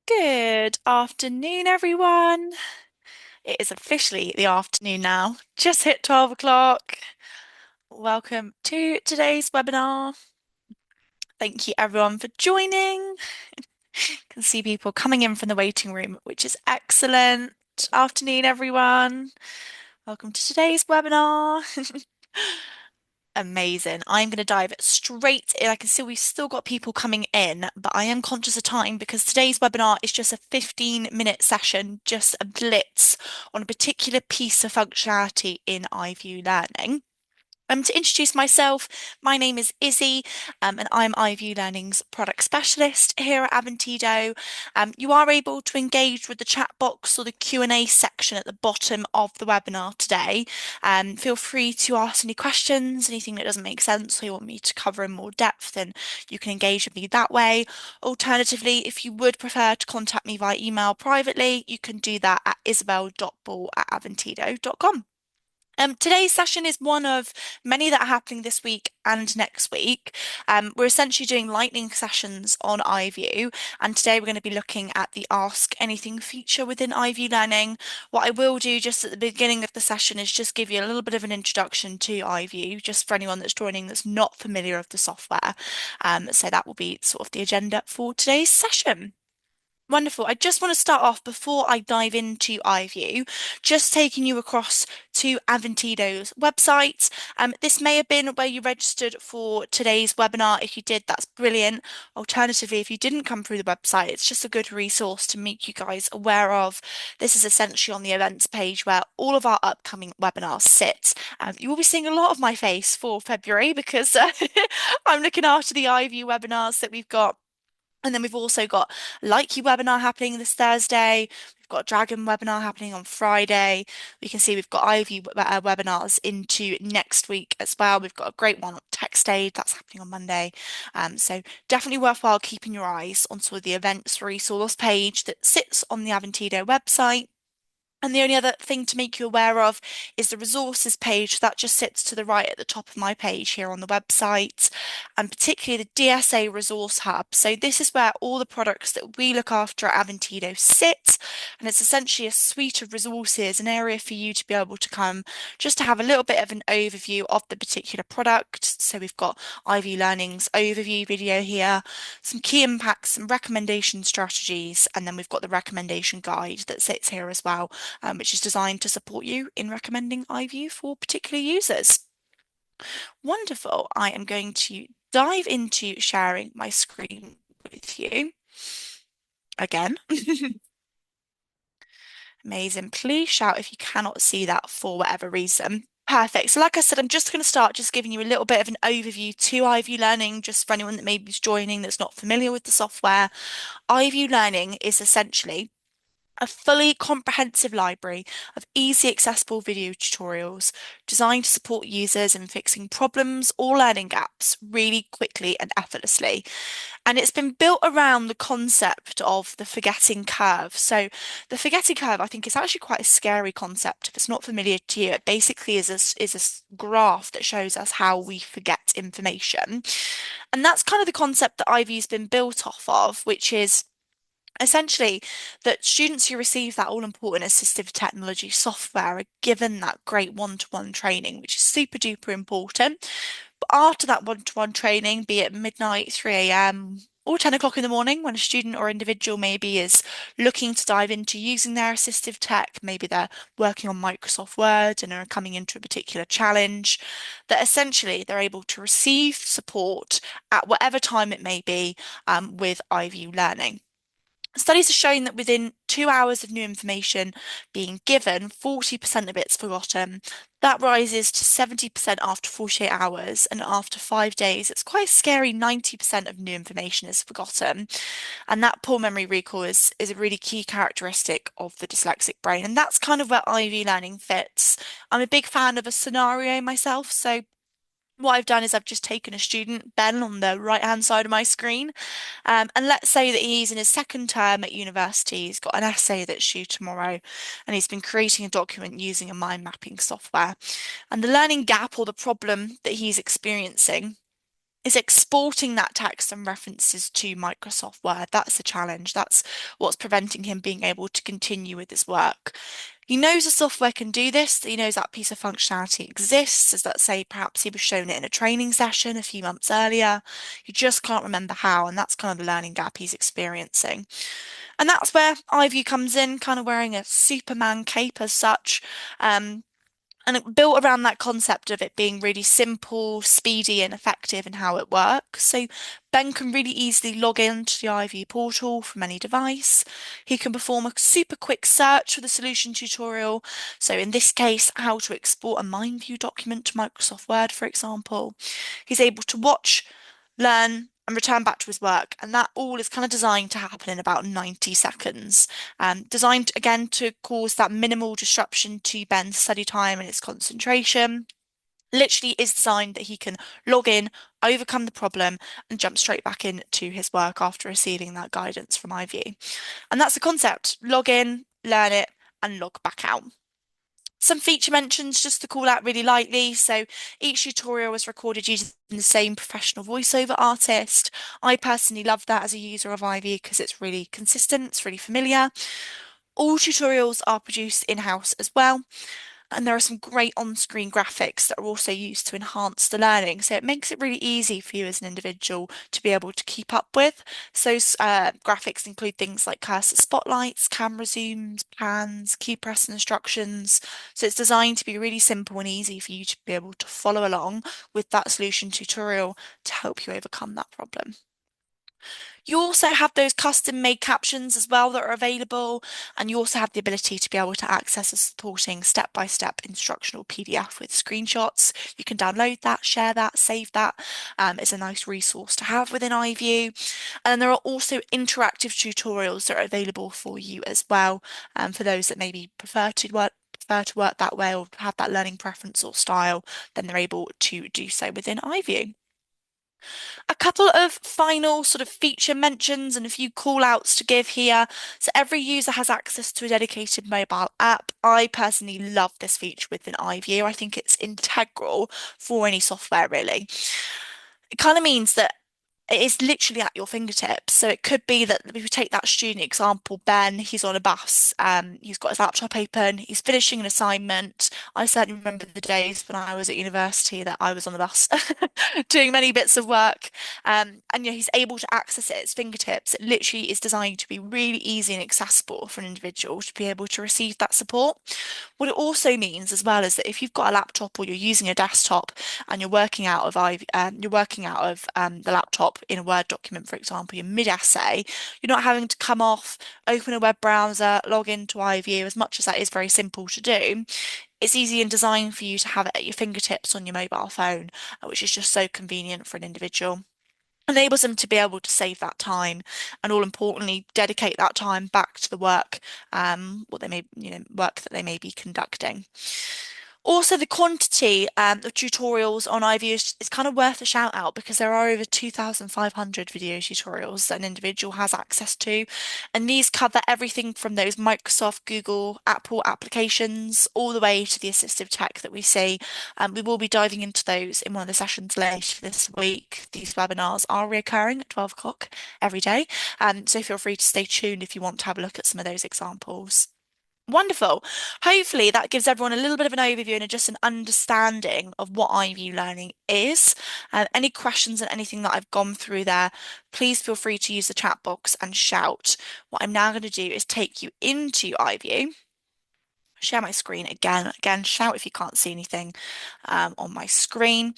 Good afternoon, everyone. It is officially the afternoon now. Just hit 12 o'clock. Welcome to today's webinar. Thank you, everyone, for joining. Can see people coming in from the waiting room, which is excellent. Afternoon, everyone. Welcome to today's webinar. Amazing. I'm going to dive straight in. I can see we've still got people coming in, but I am conscious of time because today's webinar is just a 15-minute session, just a blitz on a particular piece of functionality in iView Learning. To introduce myself, my name is Izzy, and I'm iView Learning's product specialist here at Aventido. You are able to engage with the chat box or the Q&A section at the bottom of the webinar today. Feel free to ask any questions, anything that doesn't make sense or you want me to cover in more depth, then you can engage with me that way. Alternatively, if you would prefer to contact me via email privately, you can do that at isabel.ball@aventido.com. Today's session is one of many that are happening this week and next week. We're essentially doing lightning sessions on iView, and today we're going to be looking at the Ask Anything feature within iView Learning. What I will do just at the beginning of the session is just give you a little bit of an introduction to iView, just for anyone that's joining that's not familiar with the software. So that will be sort of the agenda for today's session. Wonderful. I just want to start off before I dive into iView, just taking you across to Aventido's website. This may have been where you registered for today's webinar. If you did, that's brilliant. Alternatively, if you didn't come through the website, it's just a good resource to make you guys aware of. This is essentially on the events page where all of our upcoming webinars sit. You will be seeing a lot of my face for February because I'm looking after the iView webinars that we've got. And then we've also got a Like You webinar happening this Thursday. We've got a Dragon webinar happening on Friday. We can see we've got iView webinars into next week as well. We've got a great one on Text Aid that's happening on Monday. So definitely worthwhile keeping your eyes on sort of the events resource page that sits on the Aventido website. And the only other thing to make you aware of is the resources page that just sits to the right at the top of my page here on the website, and particularly the DSA Resource Hub. So this is where all the products that we look after at Aventido sit, and it's essentially a suite of resources, an area for you to be able to come just to have a little bit of an overview of the particular product. So we've got iView Learning's overview video here, some key impacts, some recommendation strategies, and then we've got the recommendation guide that sits here as well, which is designed to support you in recommending iView for particular users. Wonderful. I am going to dive into sharing my screen with you again. Amazing. Please shout if you cannot see that for whatever reason. Perfect. So like I said, I'm just going to start just giving you a little bit of an overview to iView Learning, just for anyone that maybe is joining that's not familiar with the software. iView Learning is essentially a fully comprehensive library of easy accessible video tutorials designed to support users in fixing problems or learning gaps really quickly and effortlessly. And it's been built around the concept of the forgetting curve. So the forgetting curve, I think, is actually quite a scary concept. If it's not familiar to you, it basically is a graph that shows us how we forget information. And that's kind of the concept that iView's been built off of, which is essentially that students who receive that all-important assistive technology software are given that great one-to-one training, which is super duper important. But after that one-to-one training, be it midnight, 3 a.m., or 10 o'clock in the morning, when a student or individual maybe is looking to dive into using their assistive tech, maybe they're working on Microsoft Word and are coming into a particular challenge, that essentially they're able to receive support at whatever time it may be with iView Learning. Studies are showing that within 2 hours of new information being given, 40% of it's forgotten. That rises to 70% after 48 hours, and after 5 days, it's quite scary, 90% of new information is forgotten. And that poor memory recall is a really key characteristic of the dyslexic brain. And that's kind of where iView Learning fits. I'm a big fan of a scenario myself, so what I've done is I've just taken a student, Ben, on the right-hand side of my screen, and let's say that he's in his second term at university. He's got an essay that's due tomorrow, and he's been creating a document using a mind mapping software. And the learning gap or the problem that he's experiencing is exporting that text and references to Microsoft Word. That's the challenge. That's what's preventing him being able to continue with his work. He knows the software can do this. He knows that piece of functionality exists, as let's say perhaps he was shown it in a training session a few months earlier. He just can't remember how, and that's kind of the learning gap he's experiencing. And that's where iView comes in, kind of wearing a Superman cape as such. Um, and it built around that concept of it being really simple, speedy, and effective in how it works. So Ben can really easily log into the iView portal from any device. He can perform a super quick search for the solution tutorial. So in this case, how to export a MindView document to Microsoft Word, for example. He's able to watch, learn, and return back to his work. And that all is kind of designed to happen in about 90 seconds. Designed again to cause that minimal disruption to Ben's study time and his concentration. Literally is designed that he can log in, overcome the problem, and jump straight back into his work after receiving that guidance from iView. And that's the concept. Log in, learn it, and log back out. Some feature mentions just to call out really lightly. So each tutorial was recorded using the same professional voiceover artist. I personally love that as a user of iView because it's really consistent, it's really familiar. All tutorials are produced in-house as well. And there are some great on-screen graphics that are also used to enhance the learning. So it makes it really easy for you as an individual to be able to keep up with. So graphics include things like cursor spotlights, camera zooms, pans, key press instructions. So it's designed to be really simple and easy for you to be able to follow along with that solution tutorial to help you overcome that problem. You also have those custom made captions as well that are available, and you also have the ability to be able to access a supporting step-by-step instructional PDF with screenshots. You can download that, share that, save that. It's a nice resource to have within iView. And there are also interactive tutorials that are available for you as well, for those that maybe prefer to work that way or have that learning preference or style, then they're able to do so within iView. A couple of final sort of feature mentions and a few call outs to give here. So every user has access to a dedicated mobile app. I personally love this feature within iView. I think it's integral for any software, really. It kind of means that it is literally at your fingertips. So it could be that if we take that student example, Ben, he's on a bus, he's got his laptop open, he's finishing an assignment. I certainly remember the days when I was at university that I was on the bus doing many bits of work. And he's able to access it at his fingertips. It literally is designed to be really easy and accessible for an individual to be able to receive that support. What it also means as well is that if you've got a laptop or you're using a desktop and you're working out of the laptop in a Word document, for example, you're mid-essay, you're not having to come off, open a web browser, log into iView, as much as that is very simple to do. It's easy and designed for you to have it at your fingertips on your mobile phone, which is just so convenient for an individual. Enables them to be able to save that time and all importantly dedicate that time back to the work what they may work that they may be conducting. Also, the quantity of tutorials on iView is kind of worth a shout out because there are over 2,500 video tutorials that an individual has access to. And these cover everything from those Microsoft, Google, Apple applications all the way to the assistive tech that we see. We will be diving into those in one of the sessions later this week. These webinars are recurring at 12 o'clock every day. So feel free to stay tuned if you want to have a look at some of those examples. Wonderful. Hopefully that gives everyone a little bit of an overview and just an understanding of what iView learning is. Any questions and anything that I've gone through there, please feel free to use the chat box and shout. What I'm now going to do is take you into iView, share my screen again. Again, shout if you can't see anything on my screen.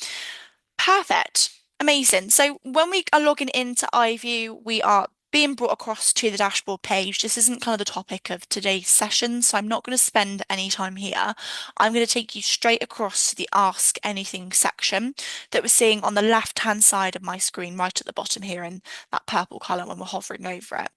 Perfect. Amazing. So when we are logging into iView, we are being brought across to the dashboard page. This isn't kind of the topic of today's session, so I'm not going to spend any time here. I'm going to take you straight across to the Ask Anything section that we're seeing on the left-hand side of my screen, right at the bottom here in that purple colour when we're hovering over it.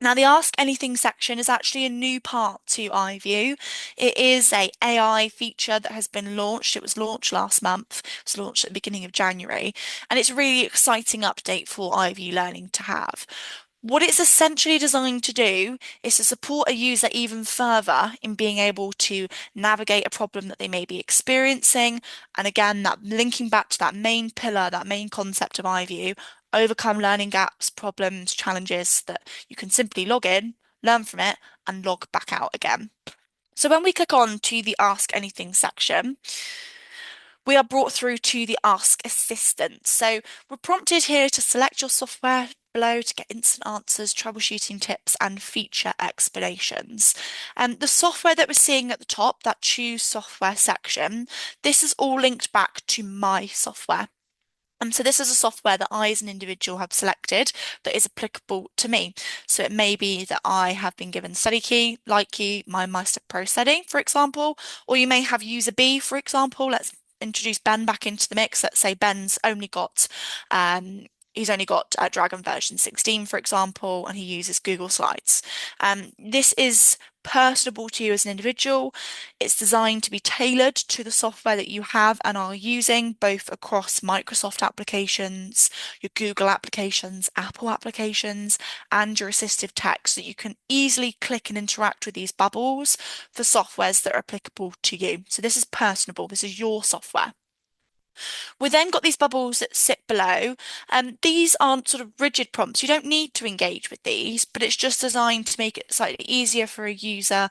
Now, the Ask Anything section is actually a new part to iView. It is a AI feature that has been launched. It was launched last month. It was launched at the beginning of January, and it's a really exciting update for iView Learning to have. What it's essentially designed to do is to support a user even further in being able to navigate a problem that they may be experiencing. And again, that linking back to that main pillar, that main concept of iView, overcome learning gaps, problems, challenges that you can simply log in, learn from it, and log back out again. So when we click on to the Ask Anything section, we are brought through to the Ask Assistant. So we're prompted here to select your software below to get instant answers, troubleshooting tips, and feature explanations. The software that we're seeing at the top, that Choose Software section, this is all linked back to my software. So this is a software that I as an individual have selected that is applicable to me. So it may be that I have been given study key, light key, my MyStep Pro study, for example, or you may have user B, for example. Let's introduce Ben back into the mix. Let's say Ben's only got he's only got Dragon version 16, for example, and he uses Google Slides. This is personable to you as an individual. It's designed to be tailored to the software that you have and are using, both across Microsoft applications, your Google applications, Apple applications, and your assistive text, so that you can easily click and interact with these bubbles for softwares that are applicable to you. So this is personable. This is your software. We then got these bubbles that sit below. These aren't sort of rigid prompts. You don't need to engage with these, but it's just designed to make it slightly easier for a user.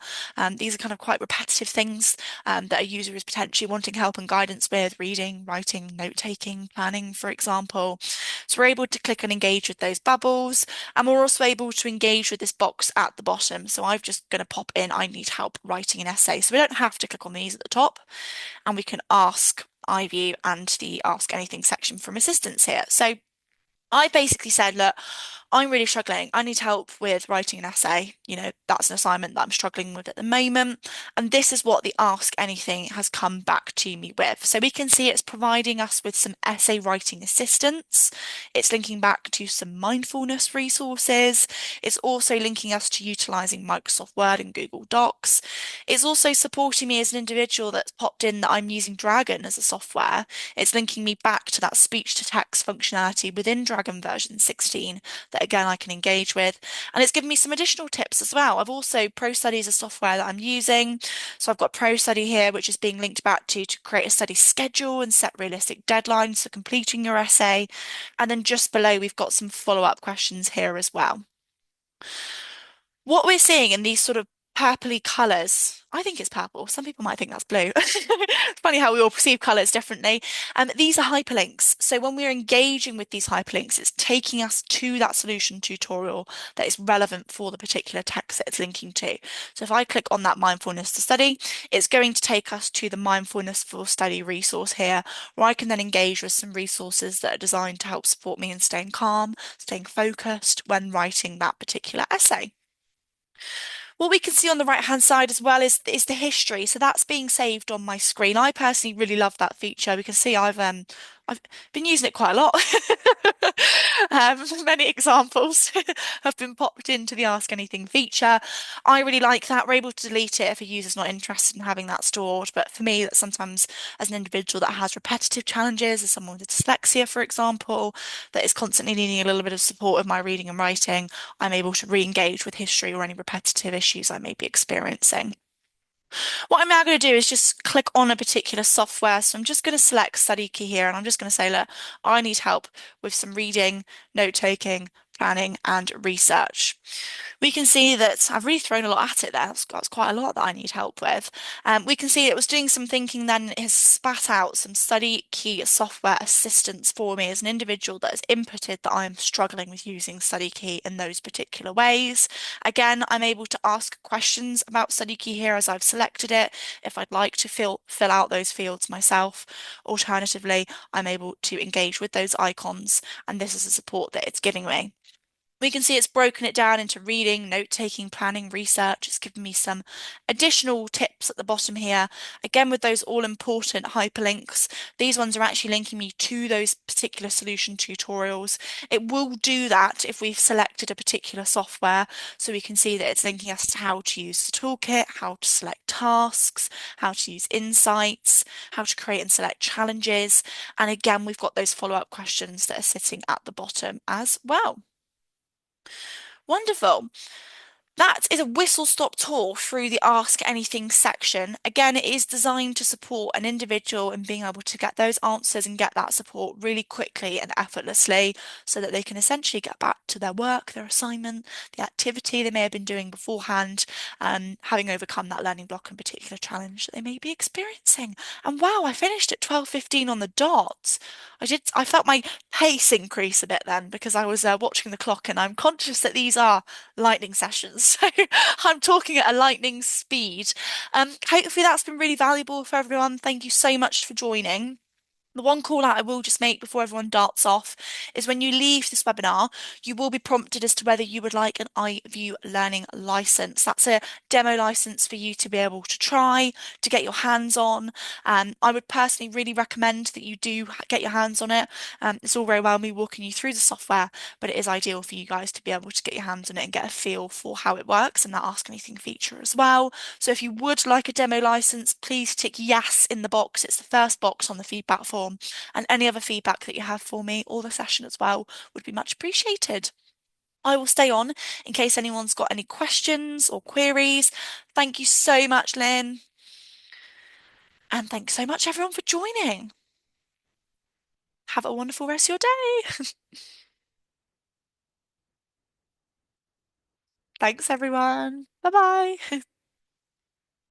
These are kind of quite repetitive things that a user is potentially wanting help and guidance with, reading, writing, note-taking, planning, for example. So we're able to click and engage with those bubbles, and we're also able to engage with this box at the bottom. So I'm just going to pop in, I need help writing an essay. So we don't have to click on these at the top, and we can ask iView and the Ask Anything section from assistance here. So I basically said, look, I'm really struggling. I need help with writing an essay. That's an assignment that I'm struggling with at the moment. And this is what the Ask Anything has come back to me with. So we can see it's providing us with some essay writing assistance. It's linking back to some mindfulness resources. It's also linking us to utilizing Microsoft Word and Google Docs. It's also supporting me as an individual that's popped in that I'm using Dragon as a software. It's linking me back to that speech to text functionality within Dragon version 16 that again I can engage with. And it's given me some additional tips as well. I've also ProStudy is a software that I'm using. So I've got ProStudy here, which is being linked back to create a study schedule and set realistic deadlines for completing your essay. And then just below, we've got some follow-up questions here as well. What we're seeing in these sort of purpley colours, I think it's purple. Some people might think that's blue. It's funny how we all perceive colours differently. These are hyperlinks. So when we're engaging with these hyperlinks, it's taking us to that solution tutorial that is relevant for the particular text that it's linking to. So if I click on that mindfulness to study, it's going to take us to the mindfulness for study resource here, where I can then engage with some resources that are designed to help support me in staying calm, staying focused when writing that particular essay. What we can see on the right-hand side as well is the history. So that's being saved on my screen. I personally really love that feature. We can see I've been using it quite a lot. Many examples have been popped into the Ask Anything feature. I really like that. We're able to delete it if a user's not interested in having that stored. But for me, that sometimes as an individual that has repetitive challenges, as someone with dyslexia, for example, that is constantly needing a little bit of support with my reading and writing, I'm able to re-engage with history or any repetitive issues I may be experiencing. What I'm now going to do is just click on a particular software. So I'm just going to select study key here and I'm just going to say, look, I need help with some reading, note taking, planning and research. We can see that I've really thrown a lot at it there. That's quite a lot that I need help with. We can see it was doing some thinking then it has spat out some study key software assistance for me as an individual that has inputted that I'm struggling with using study key in those particular ways. Again, I'm able to ask questions about study key here as I've selected it if I'd like to fill out those fields myself. Alternatively, I'm able to engage with those icons and this is the support that it's giving me. We can see it's broken it down into reading, note-taking, planning, research. It's given me some additional tips at the bottom here. Again, with those all-important hyperlinks, these ones are actually linking me to those particular solution tutorials. It will do that if we've selected a particular software. So we can see that it's linking us to how to use the toolkit, how to select tasks, how to use insights, how to create and select challenges. And again, we've got those follow-up questions that are sitting at the bottom as well. Wonderful. That is a whistle-stop tour through the Ask Anything section. Again, it is designed to support an individual in being able to get those answers and get that support really quickly and effortlessly so that they can essentially get back to their work, their assignment, the activity they may have been doing beforehand, having overcome that learning block and particular challenge that they may be experiencing. And wow, I finished at 12:15 on the dot. I felt my pace increase a bit then because I was watching the clock and I'm conscious that these are lightning sessions. So I'm talking at a lightning speed. Hopefully that's been really valuable for everyone. Thank you so much for joining. The one call out I will just make before everyone darts off is when you leave this webinar, you will be prompted as to whether you would like an iView learning license. That's a demo license for you to be able to try, to get your hands on. I would personally really recommend that you do get your hands on it. It's all very well me walking you through the software, but it is ideal for you guys to be able to get your hands on it and get a feel for how it works and that Ask Anything feature as well. So if you would like a demo license, please tick yes in the box. It's the first box on the feedback form. And any other feedback that you have for me or the session as well would be much appreciated. I will stay on in case anyone's got any questions or queries. Thank you so much, Lynn. And thanks so much, everyone, for joining. Have a wonderful rest of your day. Thanks, everyone. Bye bye.